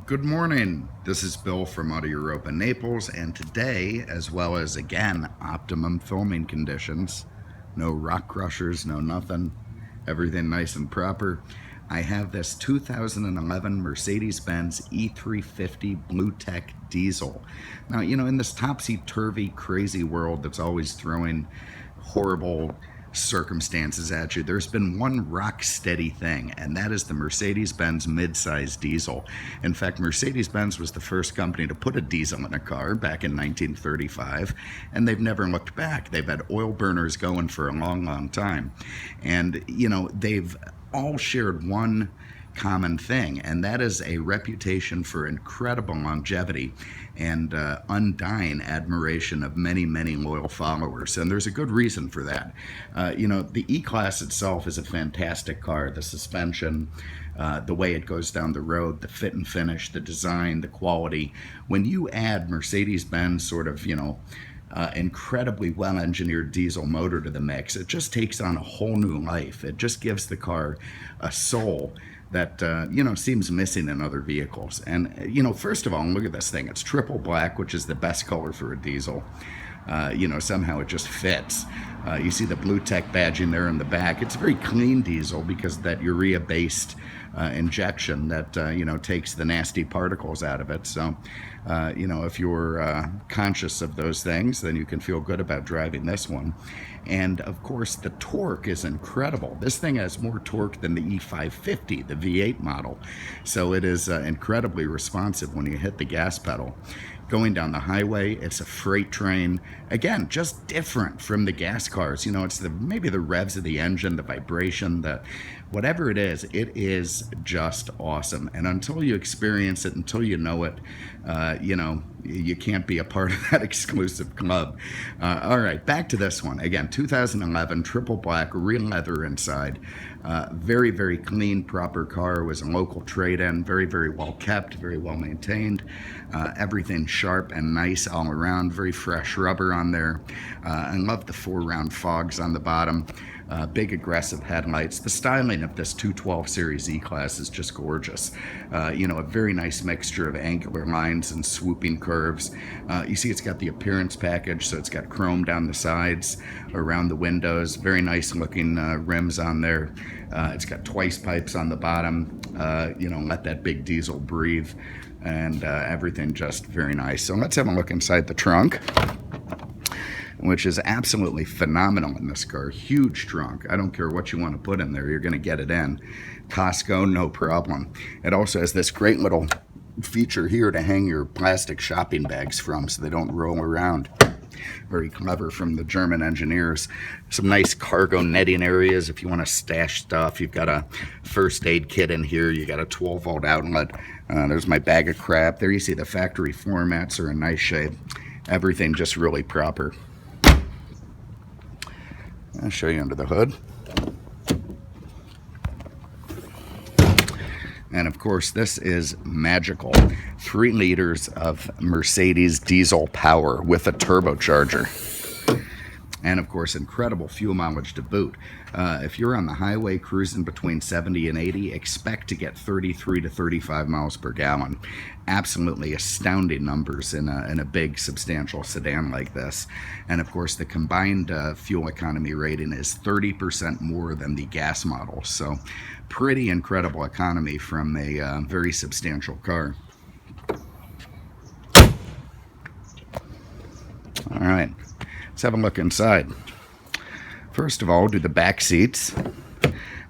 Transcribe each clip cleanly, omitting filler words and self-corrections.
Good morning. This is Bill from Auto Europa Naples, and today, as well as again, optimum filming conditions, no rock crushers, no nothing, everything nice and proper. I have this 2011 Mercedes-Benz E350 BlueTEC Diesel. Now, in this topsy-turvy, crazy world that's always throwing horrible circumstances at you, there's been one rock steady thing, and that is the Mercedes-Benz midsize diesel. In fact, Mercedes-Benz was the first company to put a diesel in a car back in 1935, and they've never looked back. They've had oil burners going for a long time, and they've all shared one common thing, and that is a reputation for incredible longevity and undying admiration of many loyal followers. And there's a good reason for that. The E-Class itself is a fantastic car. The suspension, the way it goes down the road, the fit and finish, the design, the quality. When you add Mercedes-Benz sort of, incredibly well-engineered diesel motor to the mix, it just takes on a whole new life. It just gives the car a soul that seems missing in other vehicles. And first of all, look at this thing. It's triple black, which is the best color for a diesel. Somehow it just fits. You see the BlueTEC badging there in the back. It's a very clean diesel because of that urea-based injection that takes the nasty particles out of it. So if you're conscious of those things, then you can feel good about driving this one. And of course, the torque is incredible. This thing has more torque than the E550, the V8 model. So it is incredibly responsive when you hit the gas pedal. Going down the highway, it's a freight train. Again, just different from the gas cars. It's maybe the revs of the engine, the vibration, whatever it is just awesome. And until you experience it, until you know it, you can't be a part of that exclusive club. All right, back to this one. Again, 2011, triple black, real leather inside. Very clean, proper car. It was a local trade-in, very well kept, very well maintained. Everything sharp and nice all around, very fresh rubber on there. I love the 4-round fogs on the bottom. Big aggressive headlights. The styling of this 212 Series E-Class is just gorgeous. A very nice mixture of angular lines and swooping curves. You see it's got the appearance package, so it's got chrome down the sides, around the windows. Very nice looking rims on there. It's got twice pipes on the bottom. Let that big diesel breathe, and everything just very nice. So let's have a look inside the trunk, which is absolutely phenomenal in this car. Huge trunk. I don't care what you want to put in there, you're going to get it in. Costco, no problem. It also has this great little feature here to hang your plastic shopping bags from so they don't roll around. Very clever from the German engineers. Some nice cargo netting areas if you want to stash stuff. You've got a first aid kit in here. You got a 12-volt outlet. There's my bag of crap. There you see the factory floor mats are in nice shape. Everything just really proper. I'll show you under the hood. And of course, this is magical. 3 liters of Mercedes diesel power with a turbocharger. And of course, incredible fuel mileage to boot. If you're on the highway cruising between 70 and 80, expect to get 33 to 35 miles per gallon. Absolutely astounding numbers in a big, substantial sedan like this. And of course, the combined fuel economy rating is 30% more than the gas model. So pretty incredible economy from a very substantial car. All right. Let's have a look inside. First of all, do the back seats.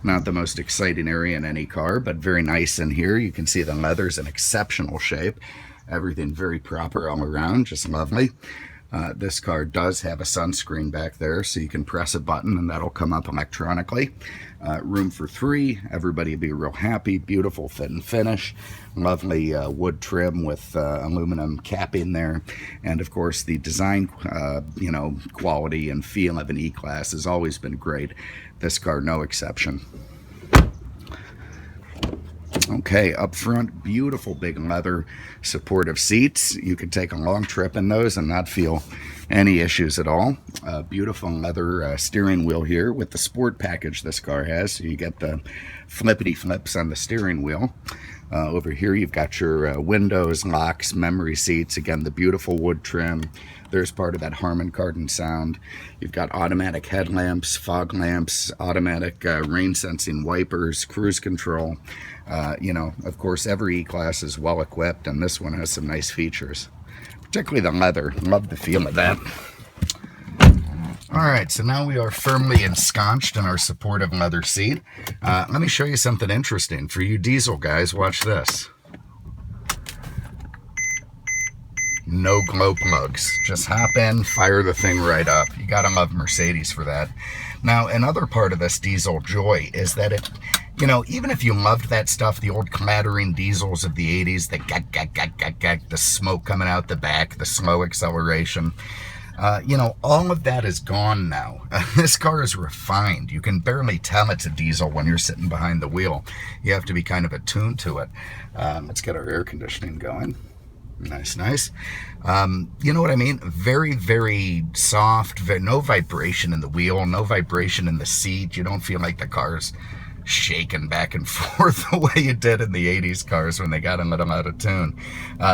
Not the most exciting area in any car, but very nice in here. You can see the leather's in exceptional shape. Everything very proper all around, just lovely. This car does have a sunscreen back there, so you can press a button and that'll come up electronically. Room for 3. Everybody will be real happy. Beautiful fit and finish. Lovely wood trim with aluminum capping there. And of course, the design, quality and feel of an E-Class has always been great. This car, no exception. Okay, up front, beautiful big leather supportive seats. You can take a long trip in those and not feel any issues at all. Beautiful leather steering wheel here with the sport package this car has. So you get the flippity flips on the steering wheel. Over here you've got your windows, locks, memory seats. Again, the beautiful wood trim. There's part of that Harman Kardon sound. You've got automatic headlamps, fog lamps, automatic rain sensing wipers, cruise control. You know, of course, every E-Class is well equipped, and this one has some nice features, particularly the leather. Love the feel of that. All right, so now we are firmly ensconced in our supportive leather seat. Let me show you something interesting. For you diesel guys, watch this. No glow plugs. Just hop in, fire the thing right up. You gotta love Mercedes for that. Now, another part of this diesel joy is that it, you know, even if you loved that stuff, the old clattering diesels of the 80s, the gack, the smoke coming out the back, the slow acceleration, you know, all of that is gone now. This car is refined. You can barely tell it's a diesel when you're sitting behind the wheel. You have to be kind of attuned to it. Let's get our air conditioning going. Nice, nice. You know what I mean? Very, very soft. No vibration in the wheel, no vibration in the seat. You don't feel like the car's shaking back and forth the way you did in the 80s cars when they got them out of tune.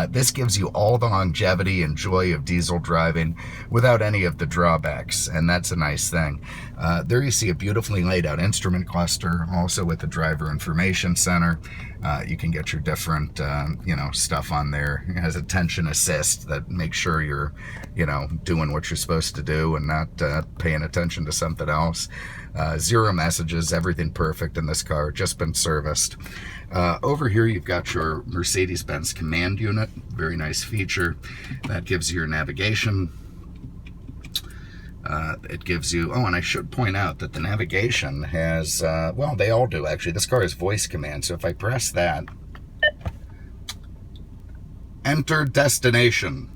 This gives you all the longevity and joy of diesel driving without any of the drawbacks, and that's a nice thing. There you see a beautifully laid out instrument cluster, also with the driver information center. You can get your different, you know, stuff on there. It has attention assist that makes sure you're, you know, doing what you're supposed to do and not paying attention to something else. 0 messages, everything perfect in this car, just been serviced. Over here you've got your Mercedes-Benz command unit, very nice feature. That gives you your navigation. It gives you, oh, and I should point out that the navigation has, well, they all do actually. This car has voice command, so if I press that, enter destination.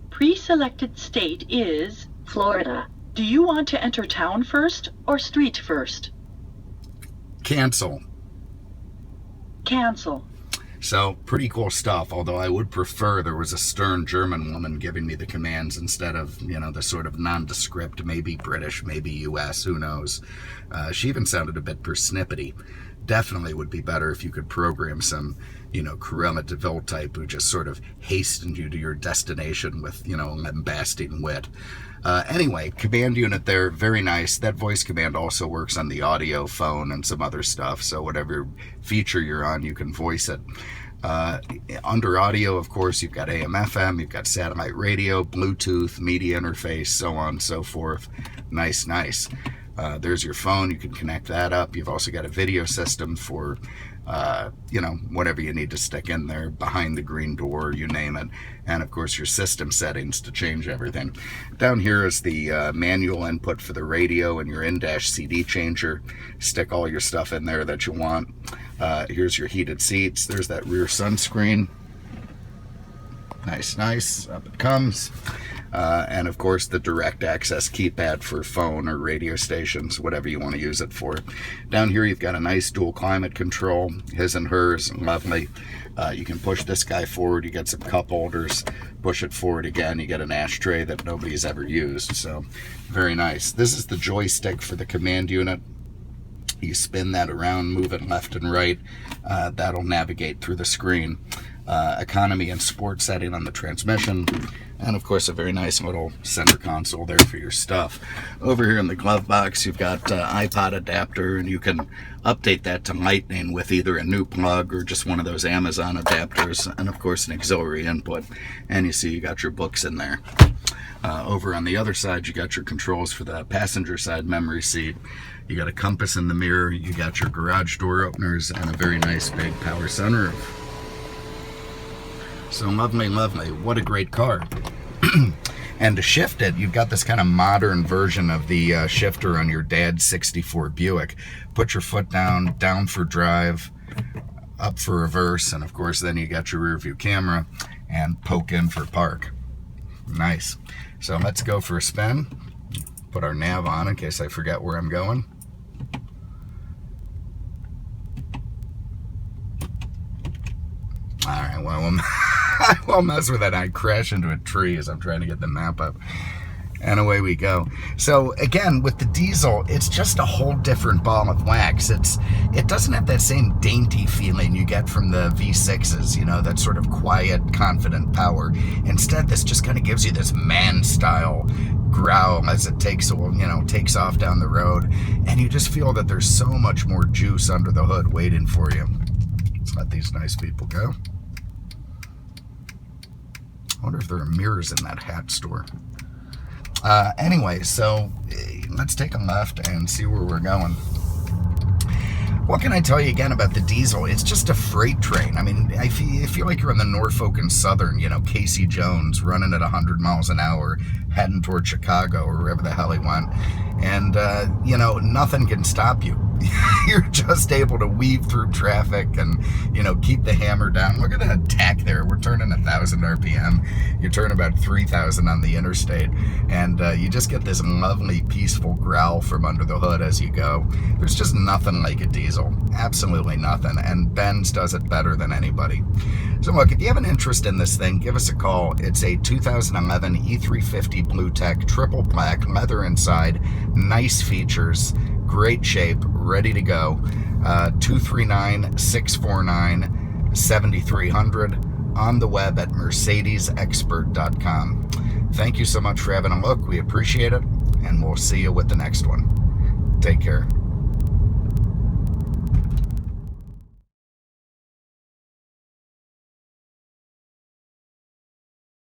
Pre-selected state is Florida. Do you want to enter town first or street first? Cancel. Cancel. So, pretty cool stuff, although I would prefer there was a stern German woman giving me the commands instead of, you know, the sort of nondescript, maybe British, maybe US, who knows. She even sounded a bit persnippety. Definitely would be better if you could program some, you know, Cruella de Vil type who just sort of hastened you to your destination with, you know, lambasting wit. Anyway, command unit there, very nice. That voice command also works on the audio, phone, and some other stuff. So whatever feature you're on, you can voice it. Under audio, of course, you've got AM, FM, you've got satellite radio, Bluetooth, media interface, so on and so forth. Nice, nice. There's your phone. You can connect that up. You've also got a video system for, you know, whatever you need to stick in there, behind the green door, you name it. And of course your system settings to change everything. Down here is the manual input for the radio and your in-dash CD changer. Stick all your stuff in there that you want. Here's your heated seats. There's that rear sunscreen. Nice, nice. Up it comes. And of course the direct access keypad for phone or radio stations, whatever you want to use it for. Down here you've got a nice dual climate control, his and hers, lovely. You can push this guy forward, you get some cup holders, push it forward again, you get an ashtray that nobody's ever used, so very nice. This is the joystick for the command unit. You spin that around, move it left and right, that'll navigate through the screen. Economy and sport setting on the transmission, and of course a very nice little center console there for your stuff. Over here in the glove box you've got iPod adapter, and you can update that to lightning with either a new plug or just one of those Amazon adapters, and of course an auxiliary input. And you see you got your books in there. Over on the other side you got your controls for the passenger side memory seat. You got a compass in the mirror, you got your garage door openers, and a very nice big power sunroof. So lovely, lovely. What a great car. And to shift it, you've got this kind of modern version of the shifter on your dad's 64 Buick. Put your foot down, down for drive, up for reverse, and of course then you got your rear view camera, and poke in for park. Nice. So let's go for a spin. Put our nav on in case I forget where I'm going. All right, well, I won't mess with that. I crash into a tree as I'm trying to get the map up. And away we go. So again, with the diesel, it's just a whole different ball of wax. It doesn't have that same dainty feeling you get from the V6s, you know, that sort of quiet, confident power. Instead, this just kind of gives you this man-style growl as it takes off down the road, and you just feel that there's so much more juice under the hood waiting for you. Let's let these nice people go. I wonder if there are mirrors in that hat store. Anyway, so let's take a left and see where we're going. What can I tell you again about the diesel? It's just a freight train. I mean, I feel like you're in the Norfolk and Southern, you know, Casey Jones running at 100 miles an hour, heading toward Chicago or wherever the hell he went. And, you know, nothing can stop you. You're just able to weave through traffic and, you know, keep the hammer down. Look at that tack there. We're turning 1,000 RPM. You turn about 3,000 on the interstate. And you just get this lovely, peaceful growl from under the hood as you go. There's just nothing like a diesel. Absolutely nothing. And Benz does it better than anybody. So look, if you have an interest in this thing, give us a call. It's a 2011 E350 BlueTEC, triple black, leather inside, nice features, great shape, ready to go. 239-649-7300 on the web at mercedesexpert.com. Thank you so much for having a look. We appreciate it, and we'll see you with the next one. Take care.